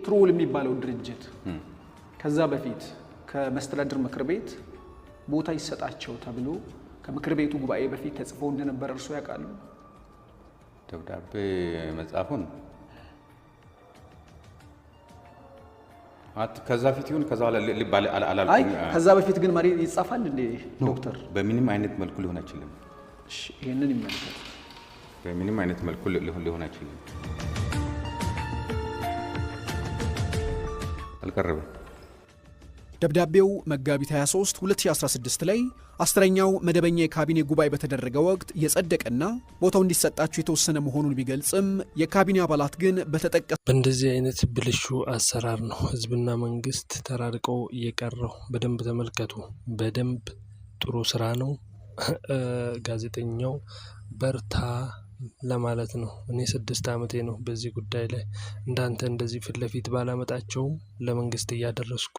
ትሮል የሚባለው ድርጅት ከዛ በፊት ከመስተዳድር ምክር ቤት ቦታ ይሰጣቸው ተብሎ ከምክር ቤቱ ጉባኤ በፊት ተጽፎ እንደነበር እርሱ ያውቃሉ? ደብዳቤ መጻፉን ከዛ በፊት ይሁን ከዛ ሊባል አላልኩም። አይ ከዛ በፊት ግን መሪ ይጻፋል እንዴ ዶክተር? በምንም አይነት መልኩ ሊሆን አይችልም። እሺ ይሄንን ይመልከት። በምንም አይነት መልኩ ሊሆን አይችልም። አልቀረበም። ደብዳቤው መጋቢት 23 2016 ላይ 10ኛው መደበኛ የካቢኔ ጉባኤ በተደረገ ወቅት የጸደቀና ቦታው እንዲሰጣቸው የተወሰነ መሆኑን ቢገልጽም የካቢኔ አባላት ግን በእንደዚህ አይነት ብልሹ አሰራር ነው ህዝብና መንግስት ተራርቀው እየቀረው። በደንብ ተመልከቱ። በደንብ ጥሩ ስራ ነው። ጋዜጠኛው በርታ ለማለት ነው። እኔ 6 ዓመቴ ነው በዚህ ጉዳይ ላይ እንዳንተ እንደዚህ ፊት ለፊት ባላመጣቸውም ለመንግስት እያደረስኩ